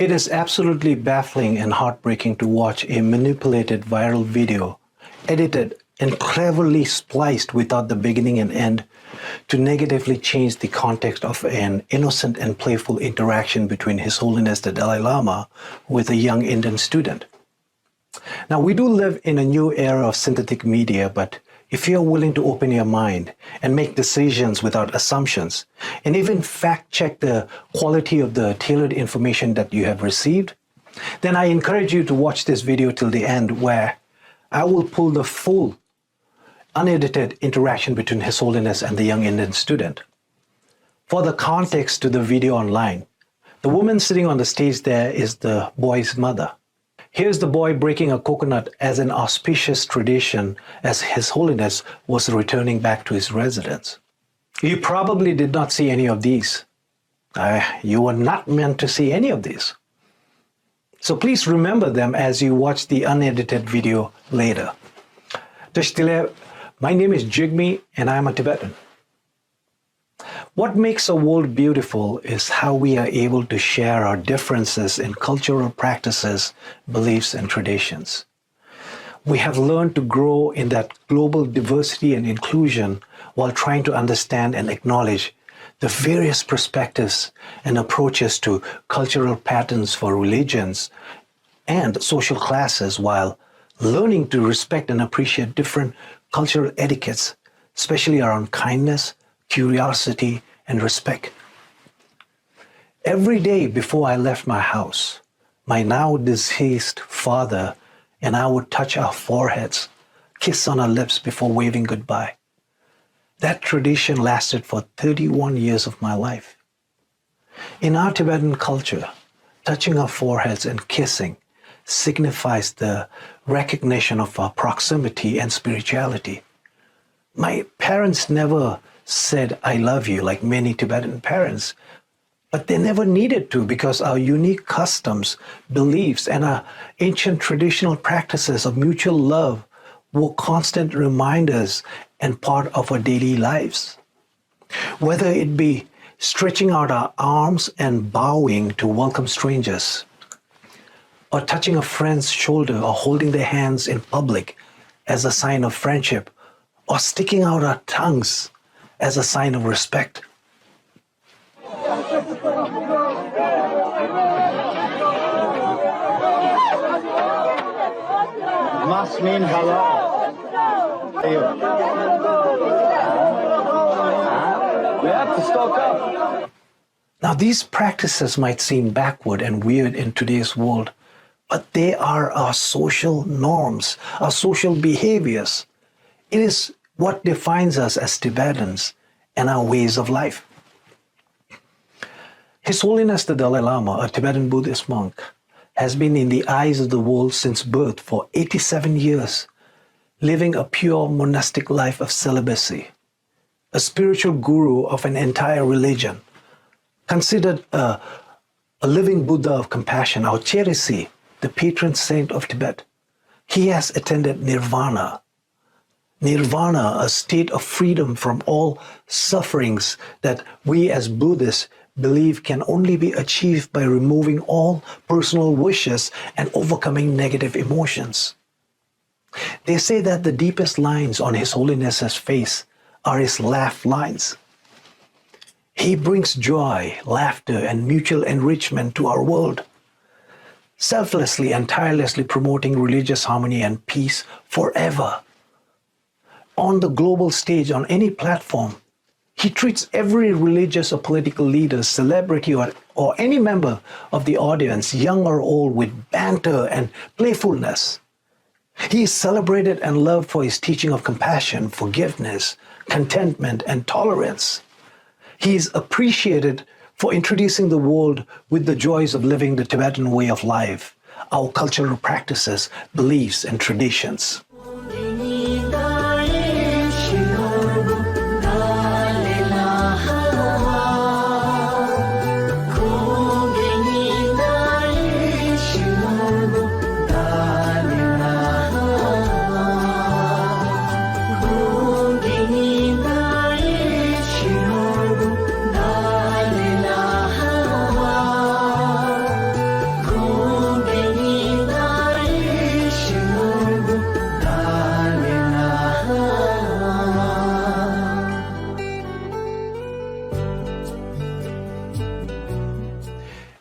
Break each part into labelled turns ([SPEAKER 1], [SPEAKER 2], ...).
[SPEAKER 1] It is absolutely baffling and heartbreaking to watch a manipulated viral video, edited and cleverly spliced without the beginning and end, to negatively change the context of an innocent and playful interaction between His Holiness the Dalai Lama with a young Indian student. Now, we do live in a new era of synthetic media, but if you're willing to open your mind and make decisions without assumptions, and even fact-check the quality of the tailored information that you have received, then I encourage you to watch this video till the end, where I will pull the full, unedited interaction between His Holiness and the young Indian student. For the context to the video online, the woman sitting on the stage there is the boy's mother. Here's the boy breaking a coconut as an auspicious tradition as His Holiness was returning back to his residence. You probably did not see any of these. You were not meant to see any of these. So please remember them as you watch the unedited video later. Tashtile, my name is Jigme and I am a Tibetan. What makes a world beautiful is how we are able to share our differences in cultural practices, beliefs, and traditions. We have learned to grow in that global diversity and inclusion while trying to understand and acknowledge the various perspectives and approaches to cultural patterns for religions and social classes, while learning to respect and appreciate different cultural etiquettes, especially around kindness, curiosity, and respect. Every day before I left my house, my now deceased father and I would touch our foreheads, kiss on our lips before waving goodbye. That tradition lasted for 31 years of my life. In our Tibetan culture, touching our foreheads and kissing signifies the recognition of our proximity and spirituality. My parents never said, "I love you," like many Tibetan parents, but they never needed to, because our unique customs, beliefs, and our ancient traditional practices of mutual love were constant reminders and part of our daily lives. Whether it be stretching out our arms and bowing to welcome strangers, or touching a friend's shoulder or holding their hands in public as a sign of friendship, or sticking out our tongues as a sign of respect.
[SPEAKER 2] Must mean hello. We have to stock up.
[SPEAKER 1] Now, these practices might seem backward and weird in today's world, but they are our social norms, our social behaviors. It is what defines us as Tibetans and our ways of life. His Holiness the Dalai Lama, a Tibetan Buddhist monk, has been in the eyes of the world since birth for 87 years, living a pure monastic life of celibacy, a spiritual guru of an entire religion, considered a living Buddha of compassion, our Cherisi, the patron saint of Tibet. He has attended nirvana. Nirvana, a state of freedom from all sufferings that we as Buddhists believe can only be achieved by removing all personal wishes and overcoming negative emotions. They say that the deepest lines on His Holiness's face are his laugh lines. He brings joy, laughter, and mutual enrichment to our world, selflessly and tirelessly promoting religious harmony and peace forever. On the global stage, on any platform, he treats every religious or political leader, celebrity, or any member of the audience, young or old, with banter and playfulness. He is celebrated and loved for his teaching of compassion, forgiveness, contentment, and tolerance. He is appreciated for introducing the world with the joys of living the Tibetan way of life, our cultural practices, beliefs, and traditions.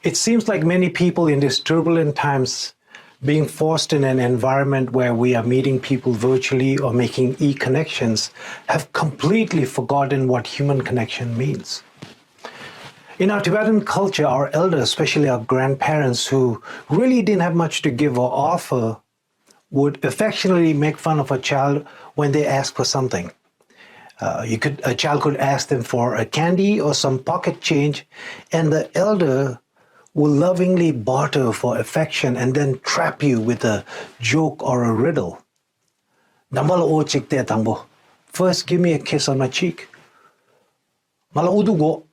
[SPEAKER 1] It seems like many people in these turbulent times, being forced in an environment where we are meeting people virtually or making e-connections, have completely forgotten what human connection means. In our Tibetan culture, our elders, especially our grandparents who really didn't have much to give or offer, would affectionately make fun of a child when they ask for something. A child could ask them for a candy or some pocket change, and the elder will lovingly barter for affection and then trap you with a joke or a riddle. Nambala o chik te tangbo. First, give me a kiss on my cheek. Mala udugo.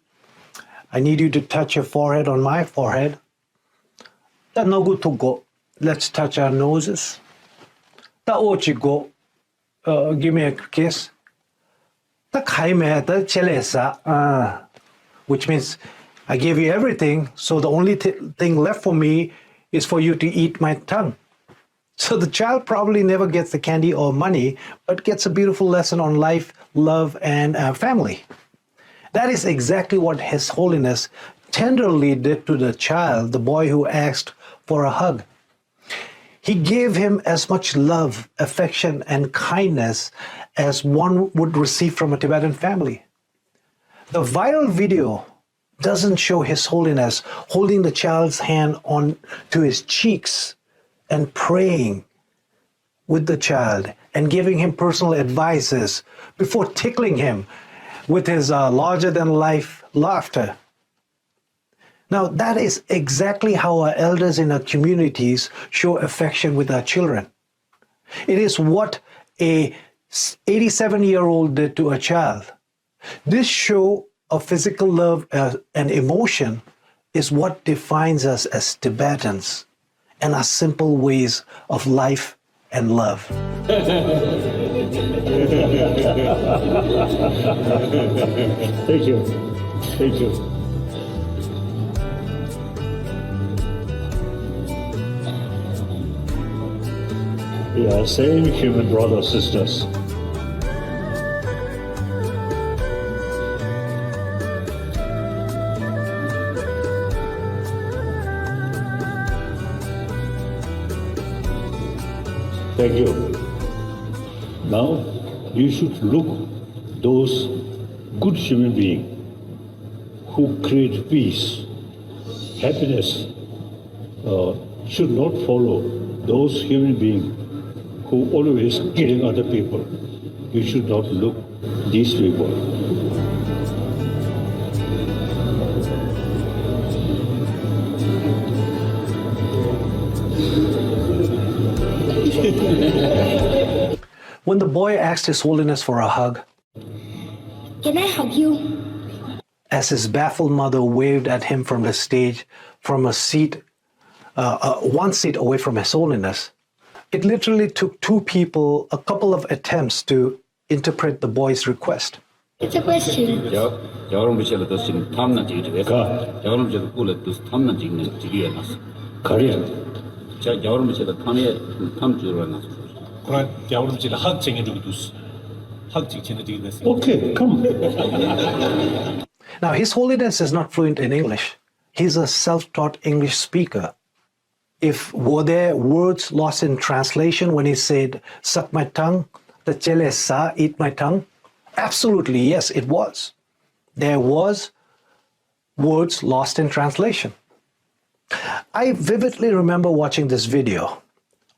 [SPEAKER 1] I need you to touch your forehead on my forehead. Ta nogu to go. Let's touch our noses. Ta o chik go. Give me a kiss. Ta khai me ta chele sa. Which means I gave you everything, so the only thing left for me is for you to eat my tongue. So the child probably never gets the candy or money, but gets a beautiful lesson on life, love, and family. That is exactly what His Holiness tenderly did to the child, the boy who asked for a hug. He gave him as much love, affection, and kindness as one would receive from a Tibetan family. The viral video doesn't show His Holiness holding the child's hand on to his cheeks and praying with the child and giving him personal advices before tickling him with his larger-than-life laughter. Now, that is exactly how our elders in our communities show affection with our children. It is what a 87-year-old did to a child. This show of physical love and emotion is what defines us as Tibetans and our simple ways of life and love.
[SPEAKER 3] Thank you. Thank you. We are same human brothers, sisters. Thank you. Now you should look those good human beings who create peace, happiness, should not follow those human beings who always killing other people. You should not look these people.
[SPEAKER 1] When the boy asked His Holiness for a hug,
[SPEAKER 4] "Can I hug you?"
[SPEAKER 1] as his baffled mother waved at him from the stage, from a seat, one seat away from His Holiness, it literally took two people a couple of attempts to interpret the boy's request.
[SPEAKER 4] It's a question.
[SPEAKER 3] Okay, come.
[SPEAKER 1] Now, His Holiness is not fluent in English. He's a self-taught English speaker. Were there words lost in translation when he said, "Suck my tongue," the chele sa, eat my tongue? Absolutely, yes, it was. There was words lost in translation. I vividly remember watching this video.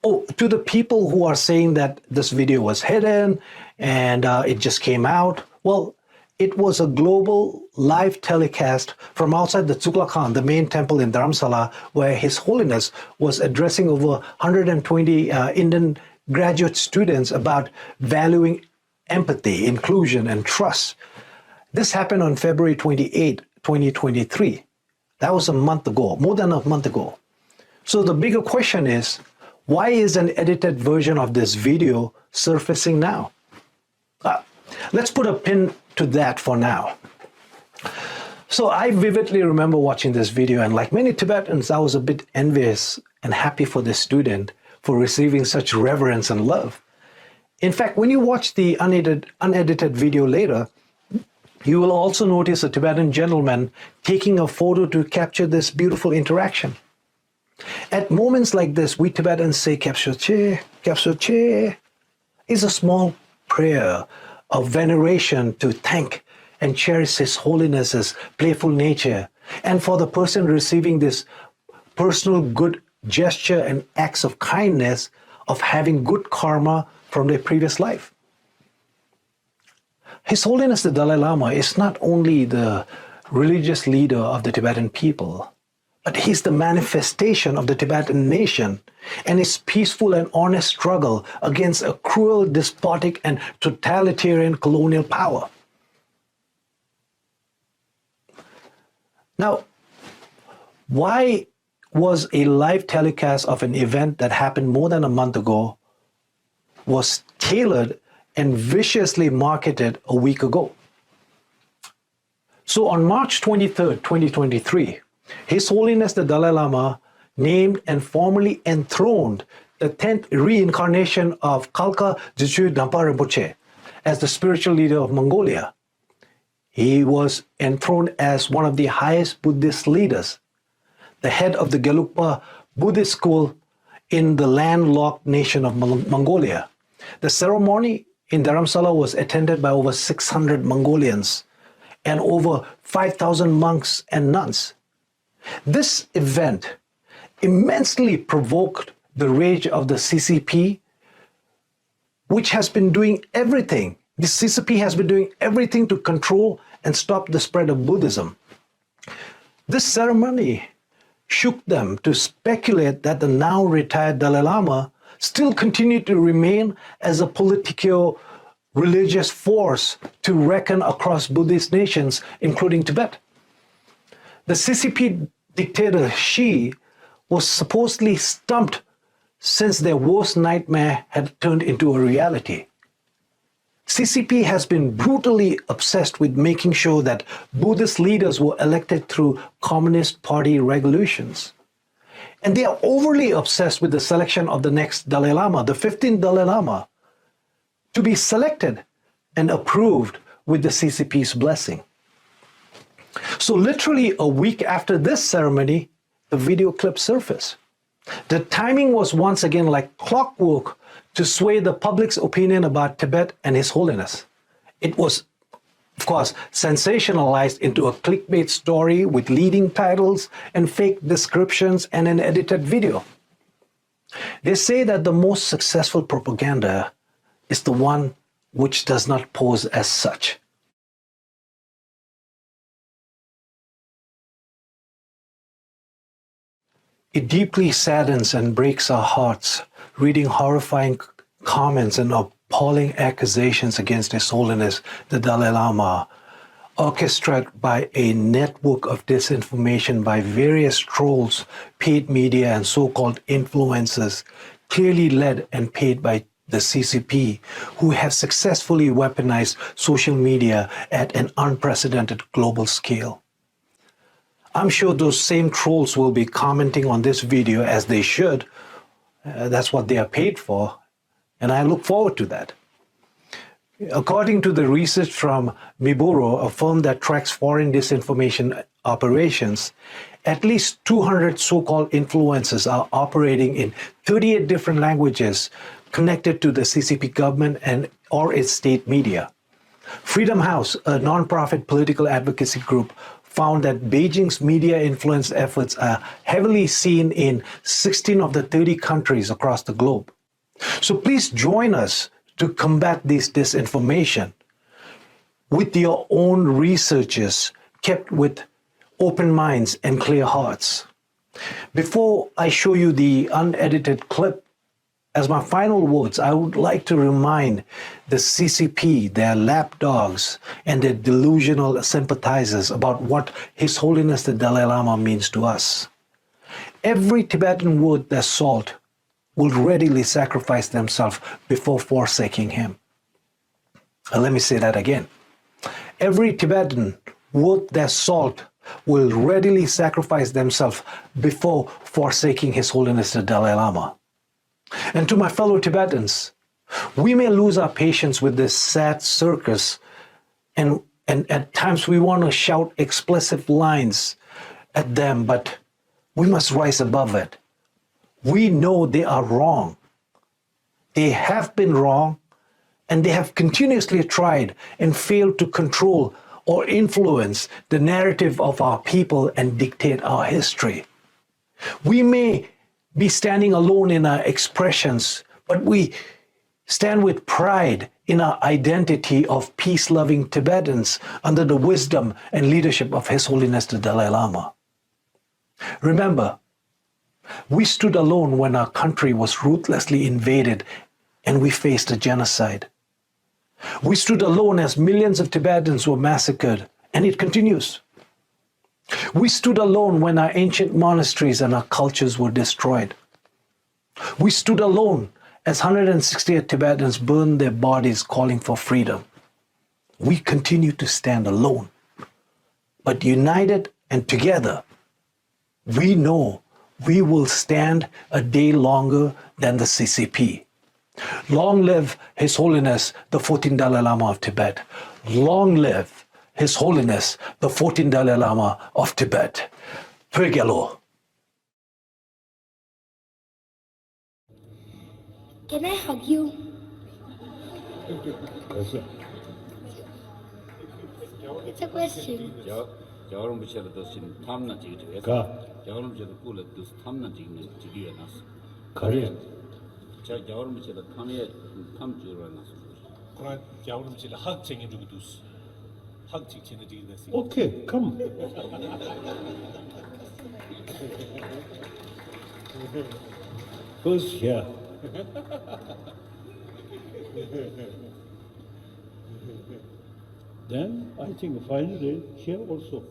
[SPEAKER 1] Oh, to the people who are saying that this video was hidden and it just came out, well, it was a global live telecast from outside the Tsukla Khan, the main temple in Dharamsala, where His Holiness was addressing over 120 Indian graduate students about valuing empathy, inclusion, and trust. This happened on February 28, 2023. That was a month ago, more than a month ago. So the bigger question is, why is an edited version of this video surfacing now? Let's put a pin to that for now. So I vividly remember watching this video, and like many Tibetans, I was a bit envious and happy for this student for receiving such reverence and love. In fact, when you watch the unedited video later, You will also notice a Tibetan gentleman taking a photo to capture this beautiful interaction. At moments like this, we Tibetans say Kapso Che is a small prayer of veneration to thank and cherish His Holiness's playful nature, and for the person receiving this personal good gesture and acts of kindness of having good karma from their previous life. His Holiness the Dalai Lama is not only the religious leader of the Tibetan people, but he's the manifestation of the Tibetan nation and its peaceful and honest struggle against a cruel, despotic, and totalitarian colonial power. Now, why was a live telecast of an event that happened more than a month ago was tailored and viciously marketed a week ago? So on March 23rd, 2023, His Holiness the Dalai Lama named and formally enthroned the 10th reincarnation of Kalka Dzogchen Dampa Rinpoche as the spiritual leader of Mongolia. He was enthroned as one of the highest Buddhist leaders, the head of the Gelugpa Buddhist school in the landlocked nation of Mongolia. The ceremony in Dharamsala was attended by over 600 Mongolians and over 5,000 monks and nuns. This event immensely provoked the rage of the CCP, which has been doing everything. The CCP has been doing everything to control and stop the spread of Buddhism. This ceremony shook them to speculate that the now retired Dalai Lama still continued to remain as a politico-religious force to reckon across Buddhist nations, including Tibet. The CCP dictator Xi was supposedly stumped since their worst nightmare had turned into a reality. CCP has been brutally obsessed with making sure that Buddhist leaders were elected through Communist Party regulations. And they are overly obsessed with the selection of the next Dalai Lama, the 15th Dalai Lama, to be selected and approved with the CCP's blessing. So literally a week after this ceremony, the video clip surfaced. The timing was once again like clockwork to sway the public's opinion about Tibet and His Holiness. It was, of course, sensationalized into a clickbait story with leading titles and fake descriptions and an edited video. They say that the most successful propaganda is the one which does not pose as such. It deeply saddens and breaks our hearts reading horrifying comments and appalling accusations against His Holiness the Dalai Lama, orchestrated by a network of disinformation by various trolls, paid media, and so-called influencers, clearly led and paid by the CCP, who have successfully weaponized social media at an unprecedented global scale. I'm sure those same trolls will be commenting on this video, as they should. That's what they are paid for, and I look forward to that. According to the research from Miburo, a firm that tracks foreign disinformation operations, at least 200 so-called influencers are operating in 38 different languages connected to the CCP government and or its state media. Freedom House, a non-profit political advocacy group, found that Beijing's media influence efforts are heavily seen in 16 of the 30 countries across the globe. So please join us to combat this disinformation with your own researches, kept with open minds and clear hearts. Before I show you the unedited clip, as my final words, I would like to remind the CCP, their lapdogs, and their delusional sympathizers about what His Holiness the Dalai Lama means to us. Every Tibetan worth their salt will readily sacrifice themselves before forsaking Him. Let me say that again. Every Tibetan worth their salt will readily sacrifice themselves before forsaking His Holiness the Dalai Lama. And to my fellow Tibetans, we may lose our patience with this sad circus and And at times we want to shout explosive lines at them, but we must rise above it. We know they are wrong. They have been wrong, and they have continuously tried and failed to control or influence the narrative of our people and dictate our history. We may be standing alone in our expressions, but we stand with pride in our identity of peace-loving Tibetans under the wisdom and leadership of His Holiness the Dalai Lama. Remember, we stood alone when our country was ruthlessly invaded and we faced a genocide. We stood alone as millions of Tibetans were massacred, and it continues. We stood alone when our ancient monasteries and our cultures were destroyed. We stood alone as 168 Tibetans burned their bodies calling for freedom. We continue to stand alone, but united and together, we know we will stand a day longer than the CCP. Long live His Holiness the 14th Dalai Lama of Tibet. Long live His Holiness the 14th Dalai Lama of Tibet. Purgelo.
[SPEAKER 4] Can I hug you? It's a question.
[SPEAKER 5] 여름 비철에 도신 탐나 지기
[SPEAKER 3] 가.
[SPEAKER 5] 여름 비철에 꿀에 도시 탐나 지기 지기에 나서
[SPEAKER 3] 가래.
[SPEAKER 5] 자 여름 비철에 탐 주로 나서
[SPEAKER 6] 그러나 여름 비철에 학쟁이 두고 두스 학직 지내지기 됐어.
[SPEAKER 3] Okay, come. First here. Then I think finally here also.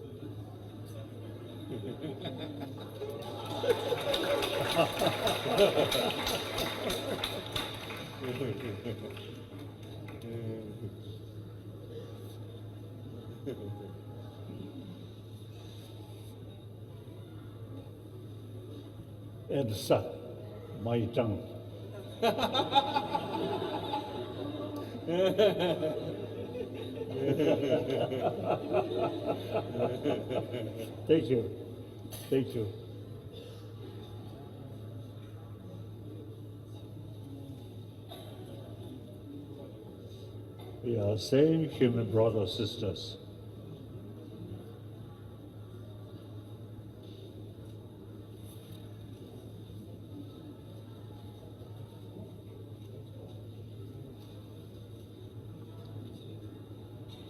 [SPEAKER 3] And suck my tongue. Thank you. Thank you. We are same human brothers, sisters.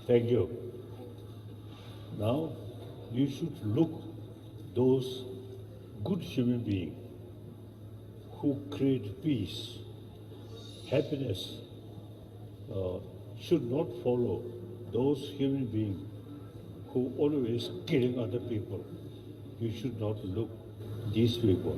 [SPEAKER 3] Thank you. Now, you should look those good human beings who create peace, happiness, should not follow those human beings who always killing other people. You should not look these people.